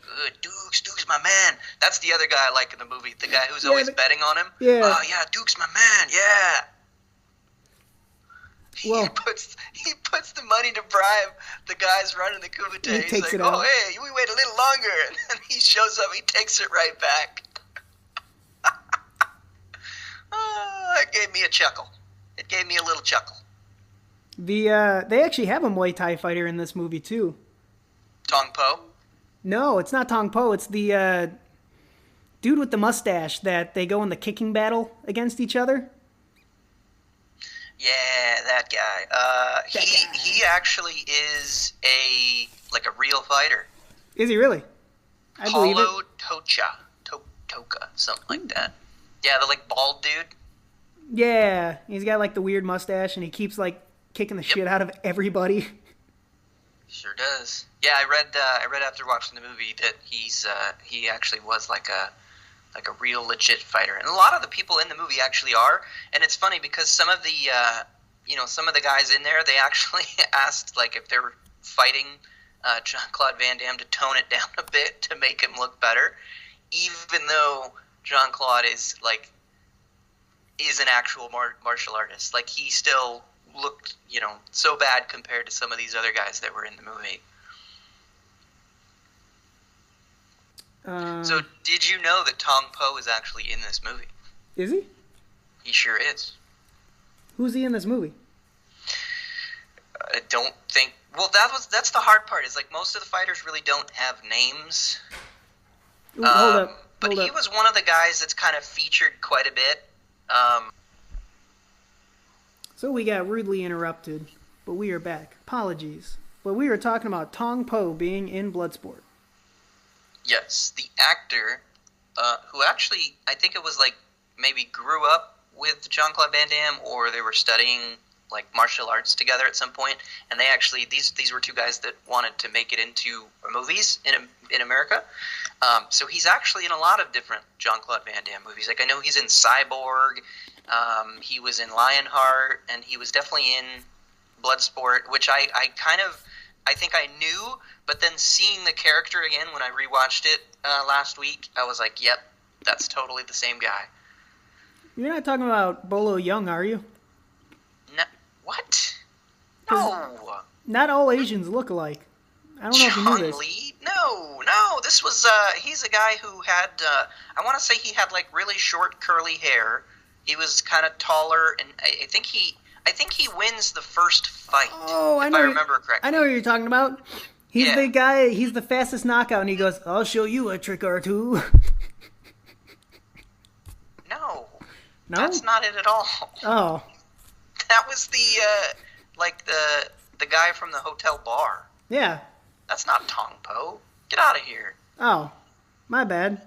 Good. Duke's my man. That's the other guy I like in the movie. The guy who's always betting on him. Yeah. Oh, yeah, Duke's my man. Yeah. Well, he puts the money to bribe the guys running the Kumite. He's like, oh, hey, we wait a little longer. And then he shows up. He takes it right back. It gave me a chuckle. It gave me a little chuckle. They actually have a Muay Thai fighter in this movie, too. Tong Po? No, it's not Tong Po. It's the dude with the mustache that they go in the kicking battle against each other. Yeah, that guy. He actually is a real fighter. Is he really? I believe it. Toka, something like that. Yeah, the bald dude. Yeah, he's got like the weird mustache, and he keeps like kicking the shit out of everybody. Sure does. Yeah, I read after watching the movie that he actually was like a real legit fighter, and a lot of the people in the movie actually are. And it's funny because some of the guys in there, they actually asked like if they were fighting Jean-Claude Van Damme to tone it down a bit to make him look better, even though Jean-Claude is an actual martial artist. Like, he still looked, so bad compared to some of these other guys that were in the movie. So, did you know that Tong Po is actually in this movie? Is he? He sure is. Who's he in this movie? I don't think... Well, that's the hard part, is most of the fighters really don't have names. Ooh, hold up. But he was one of the guys that's kind of featured quite a bit. So we got rudely interrupted, but we are back. Apologies. But we were talking about Tong Po being in Bloodsport. Yes, the actor, who actually, I think it was maybe grew up with Jean-Claude Van Damme, or they were studying martial arts together at some point, and they actually, these were two guys that wanted to make it into movies in America. So he's actually in a lot of different Jean-Claude Van Damme movies. I know he's in Cyborg, he was in Lionheart, and he was definitely in Bloodsport, which I think I knew, but then seeing the character again when I rewatched it last week, I was like, yep, that's totally the same guy. You're not talking about Bolo Young, are you? No, what? No. Not all Asians look alike. I don't know if you knew this. Lee? No. This was, he's a guy who had, I want to say he had really short curly hair. He was kind of taller, and I think he wins the first fight. Oh, I remember correctly. I know what you're talking about. He's the guy, he's the fastest knockout, and he goes, I'll show you a trick or two. No? That's not it at all. Oh. That was the guy from the hotel bar. Yeah. That's not Tong Po. Get out of here. Oh, my bad.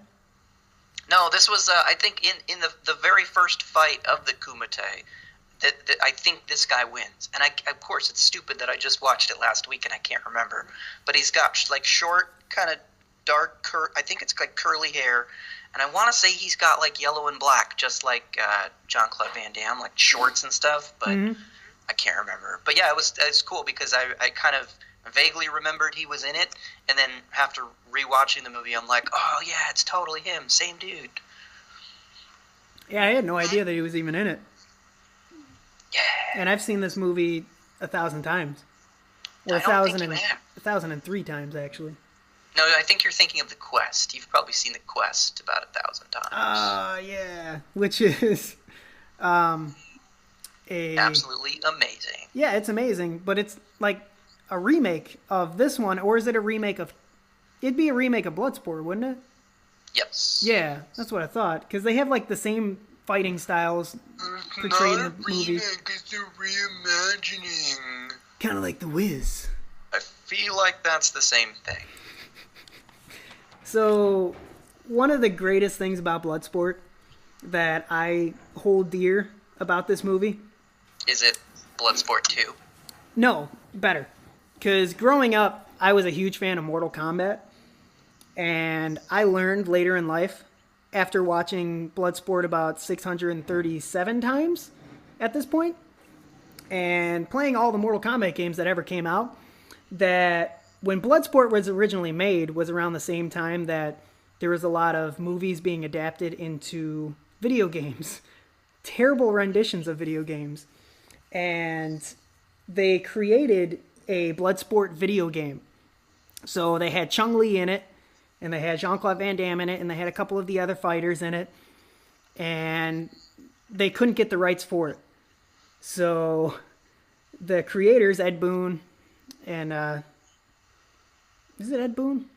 No, this was, I think, in the very first fight of the Kumite, that I think this guy wins. And of course, it's stupid that I just watched it last week and I can't remember. But he's got like short, kind of dark, I think it's like curly hair. And I want to say he's got like yellow and black, just like Jean-Claude Van Damme, like shorts and stuff. But I can't remember. But yeah, it was cool because I kind of vaguely remembered he was in it. And then after rewatching the movie, I'm like, oh yeah, it's totally him. Same dude. Yeah, I had no idea that he was even in it. Yeah. And I've seen this movie 1,000 times. Or 1,003 times, actually. No, I think you're thinking of The Quest. You've probably seen The Quest about 1,000 times. Yeah. Which is absolutely amazing. Yeah, it's amazing, but it's like a remake of this one, or is it a remake of... It'd be a remake of Bloodsport, wouldn't it? Yes. Yeah, that's what I thought. Because they have like the same fighting styles portrayed in the movie. It's a reimagining. Kind of like The Wiz. I feel like that's the same thing. So, one of the greatest things about Bloodsport that I hold dear about this movie... Is it Bloodsport 2? No, better. Because growing up, I was a huge fan of Mortal Kombat. And I learned later in life, after watching Bloodsport about 637 times at this point, and playing all the Mortal Kombat games that ever came out, that when Bloodsport was originally made was around the same time that there was a lot of movies being adapted into video games. Terrible renditions of video games. And they created a Bloodsport video game. So they had Chun-Li in it, and they had Jean-Claude Van Damme in it, and they had a couple of the other fighters in it, and they couldn't get the rights for it. So the creators, Ed Boon, and is it Ed Boon?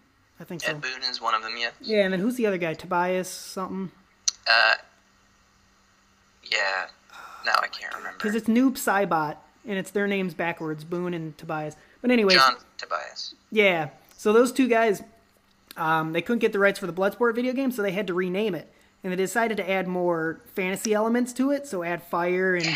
I think so. Ed Boon is one of them, yeah. Yeah, and then who's the other guy? Tobias something? Yeah. No, I can't remember. Because it's Noob Saibot, and it's their names backwards, Boon and Tobias. But anyways. John Tobias. Yeah. So those two guys, they couldn't get the rights for the Bloodsport video game, so they had to rename it. And they decided to add more fantasy elements to it, so add fire and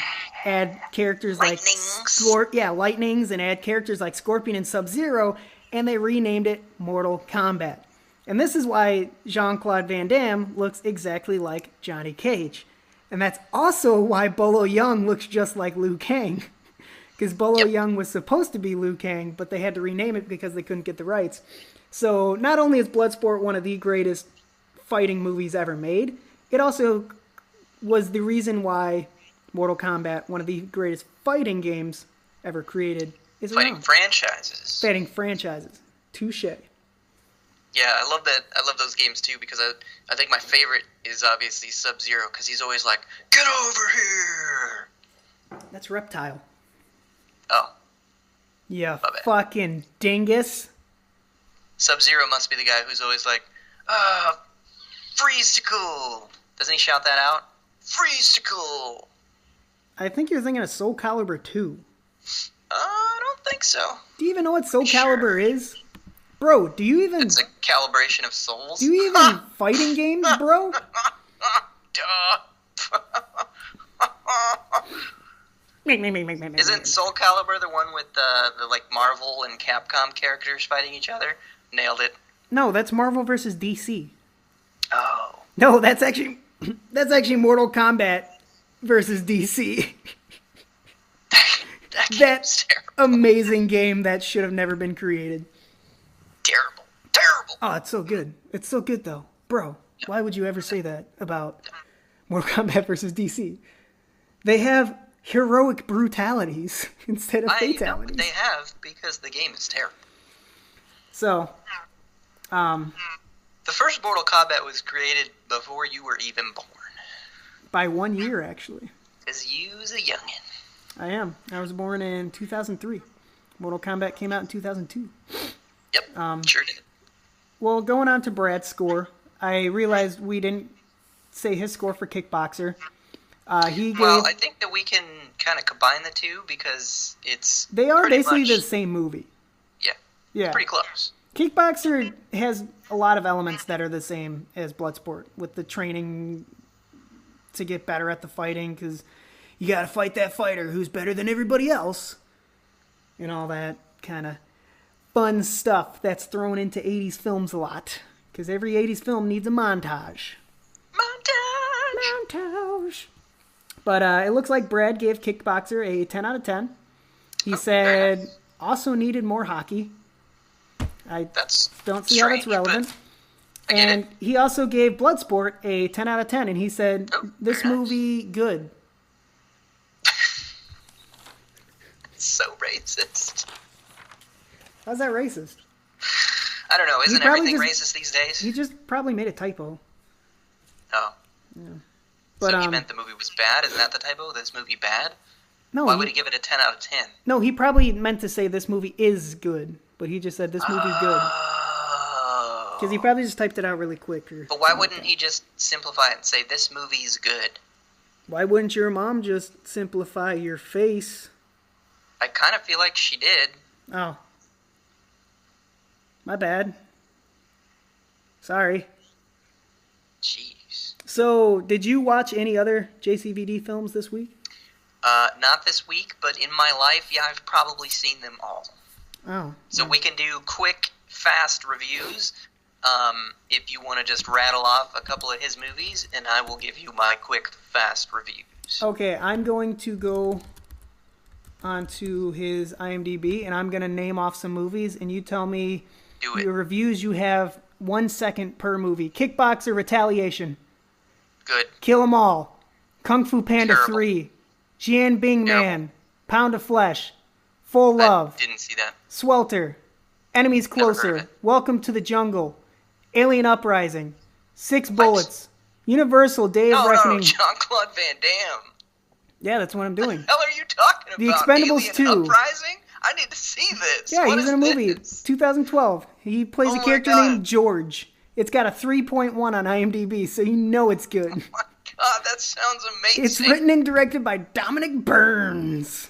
add characters lightnings, and add characters like Scorpion and Sub-Zero, and they renamed it Mortal Kombat. And this is why Jean-Claude Van Damme looks exactly like Johnny Cage. And that's also why Bolo Yeung looks just like Liu Kang. Because Bolo Yeung was supposed to be Liu Kang, but they had to rename it because they couldn't get the rights. So not only is Bloodsport one of the greatest fighting movies ever made, it also was the reason why Mortal Kombat, one of the greatest fighting games ever created, is fighting around. Fighting franchises. Touche. Yeah, I love that. I love those games too because I think my favorite is obviously Sub-Zero because he's always like, "Get over here." That's Reptile. Oh. Yeah, fucking dingus. Sub-Zero must be the guy who's always like, Freeze-tickle! Doesn't he shout that out? Freeze-tickle! I think you're thinking of Soul Calibur 2. I don't think so. Do you even know what Soul Calibur is? Bro, do you even... It's a calibration of souls. Do you even fighting games, bro? Duh. Isn't Soul Calibur the one with the like Marvel and Capcom characters fighting each other? Nailed it. No, that's Marvel versus DC. Oh. No, that's actually Mortal Kombat versus DC. That amazing game that should have never been created. Terrible. Oh, it's so good. It's so good though. Bro, why would you ever say that about Mortal Kombat versus DC? They have heroic brutalities instead of fatalities. I know what they have because the game is terrible. So, the first Mortal Kombat was created before you were even born. By 1 year, actually. Because you was a youngin'. I am. I was born in 2003. Mortal Kombat came out in 2002. Yep, sure did. Well, going on to Brad's score, I realized we didn't say his score for Kickboxer. I think that we can kind of combine the two because they are basically the same movie. Yeah. Pretty close. Kickboxer has a lot of elements that are the same as Bloodsport, with the training to get better at the fighting, because you gotta fight that fighter who's better than everybody else. And all that kind of fun stuff that's thrown into 80s films a lot. Because every 80s film needs a montage. Montage! But it looks like Brad gave Kickboxer a 10 out of 10. He said, also needed more hockey. I don't see how that's relevant. And he also gave Bloodsport a 10 out of 10. And he said, this movie, good. So racist. How's that racist? I don't know. Isn't everything racist these days? He just probably made a typo. Oh. Yeah. But, so he meant the movie was bad? Isn't that the typo? This movie bad? No. Why would he give it a 10 out of 10? No, he probably meant to say this movie is good. But he just said this movie good. Because he probably just typed it out really quick. But why wouldn't he just simplify it and say this movie's good? Why wouldn't your mom just simplify your face? I kind of feel like she did. Oh. My bad. Sorry. Jeez. So, did you watch any other JCVD films this week? Not this week, but in my life, yeah, I've probably seen them all. Oh. So we can do quick, fast reviews. If you want to just rattle off a couple of his movies, and I will give you my quick, fast reviews. Okay, I'm going to go onto his IMDb, and I'm going to name off some movies, and you tell me your reviews. You have 1 second per movie. Kickboxer Retaliation. Good. Kill 'Em All. Kung Fu Panda Terrible. 3. Jian Bing Man. Pound of Flesh. Full Love. I didn't see that. Swelter. Enemies Closer. Welcome to the Jungle. Alien Uprising. Six Bullets. Universal Day of Reckoning. No, Jean-Claude Van Damme. Yeah, that's what I'm doing. What the hell are you talking about? The Expendables 2. Alien Uprising? I need to see this. Yeah, What he's is in a movie. this? 2012. He plays a character named George. It's got a 3.1 on IMDb, so you know it's good. Oh my god, that sounds amazing. It's written and directed by Dominic Burns.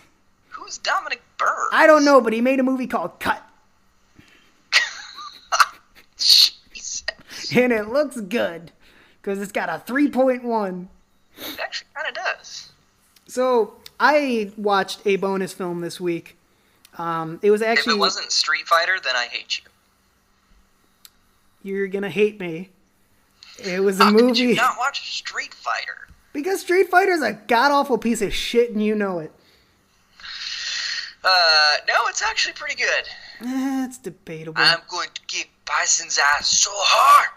Who's Dominic Burns? I don't know, but he made a movie called Cut. Jesus. And it looks good, because it's got a 3.1. It actually kind of does. So, I watched a bonus film this week. It was actually... If it wasn't Street Fighter, then I hate you. You're gonna hate me. It was a How movie... could you not watch Street Fighter? Because Street Fighter's a god-awful piece of shit, and you know it. No, it's actually pretty good. It's debatable. I'm going to kick Bison's ass so hard.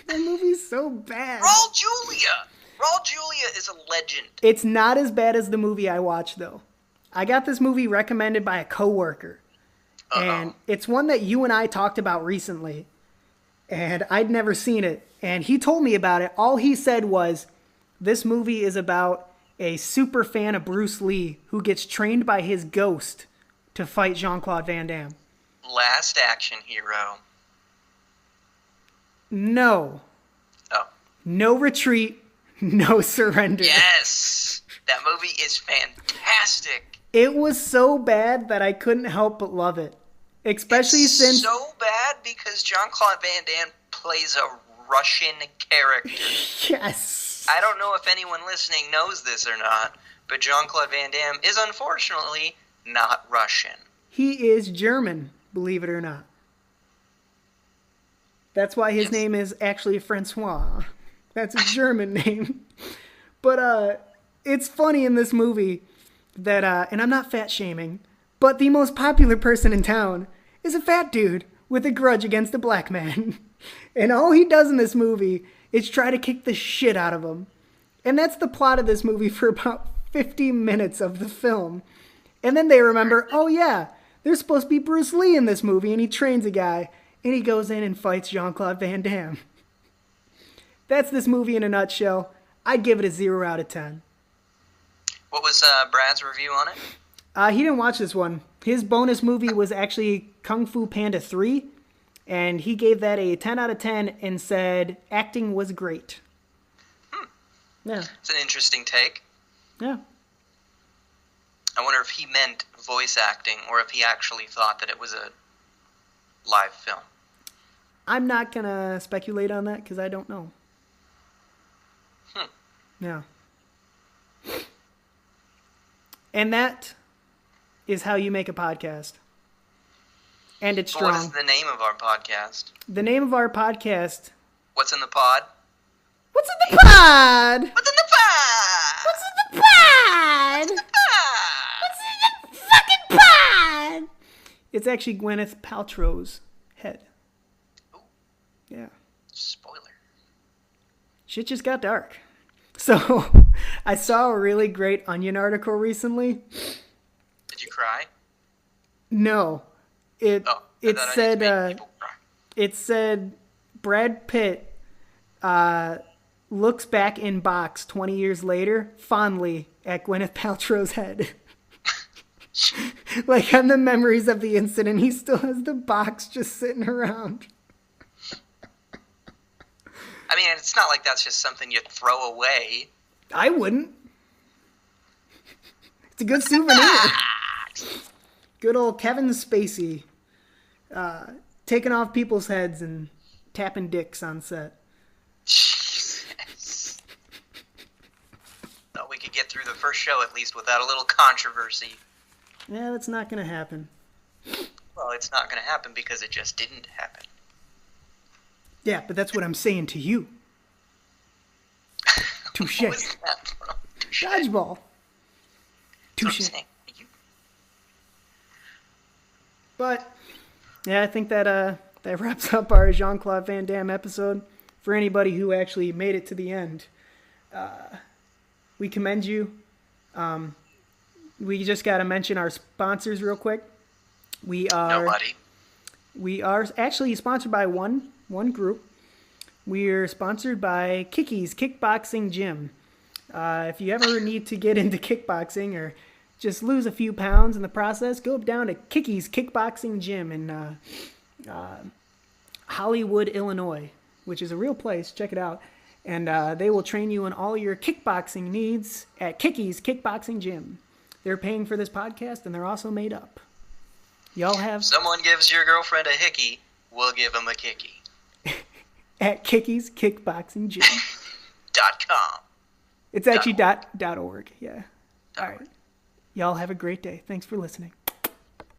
That movie's so bad. Raul Julia! Raul Julia is a legend. It's not as bad as the movie I watched, though. I got this movie recommended by a coworker. And it's one that you and I talked about recently. And I'd never seen it. And he told me about it. All he said was, this movie is about a super fan of Bruce Lee who gets trained by his ghost to fight Jean-Claude Van Damme. Last Action Hero. No. Oh. No Retreat, no Surrender. Yes! That movie is fantastic. It was so bad that I couldn't help but love it. Especially since... so bad because Jean-Claude Van Damme plays a Russian character. Yes. I don't know if anyone listening knows this or not, but Jean-Claude Van Damme is unfortunately not Russian. He is German, believe it or not. That's why his name is actually Francois. That's a German name. But it's funny in this movie that, and I'm not fat shaming, but the most popular person in town is a fat dude with a grudge against a black man. And all he does in this movie is try to kick the shit out of him. And that's the plot of this movie for about 50 minutes of the film. And then they remember, oh yeah, there's supposed to be Bruce Lee in this movie, and he trains a guy, and he goes in and fights Jean-Claude Van Damme. That's this movie in a nutshell. I'd give it a 0 out of 10. What was Brad's review on it? He didn't watch this one. His bonus movie was actually Kung Fu Panda 3, and he gave that a 10 out of 10 and said acting was great. Yeah. It's an interesting take. Yeah. I wonder if he meant voice acting or if he actually thought that it was a live film. I'm not going to speculate on that because I don't know. Yeah. And that is how you make a podcast. And it's So strong. what is the name of our podcast? The name of our podcast... What's in the pod? What's in the pod? What's in the pod? What's in the pod? What's in the pod? What's in the fucking pod? It's actually Gwyneth Paltrow's head. Ooh. Yeah. Spoiler. Shit just got dark. So, I saw a really great Onion article recently. Did you cry? No. It said people cry. it said Brad Pitt looks back in box 20 years later fondly at Gwyneth Paltrow's head. Like on the memories of the incident, he still has the box just sitting around. I mean, it's not like that's just something you throw away. I wouldn't. It's a good souvenir. Good old Kevin Spacey taking off people's heads and tapping dicks on set. Jesus. Thought we could get through the first show at least without a little controversy. Yeah, that's not going to happen. Well, it's not going to happen because it just didn't happen. Yeah, but that's what I'm saying to you. Touche. What was that from? Touche. Dodgeball. Touche. But, yeah, I think that wraps up our Jean-Claude Van Damme episode. For anybody who actually made it to the end, we commend you. We just got to mention our sponsors real quick. Nobody. We are actually sponsored by one group. We're sponsored by Kicky's Kickboxing Gym. If you ever need to get into kickboxing or just lose a few pounds in the process, go down to Kicky's Kickboxing Gym in Hollywood, Illinois, which is a real place. Check it out. And they will train you in all your kickboxing needs at Kicky's Kickboxing Gym. They're paying for this podcast, and they're also made up. Y'all have... Someone gives your girlfriend a hickey, we'll give him a kicky. At Kicky's Kickboxing Gym. .com. It's actually .org, yeah. All right. Y'all have a great day. Thanks for listening.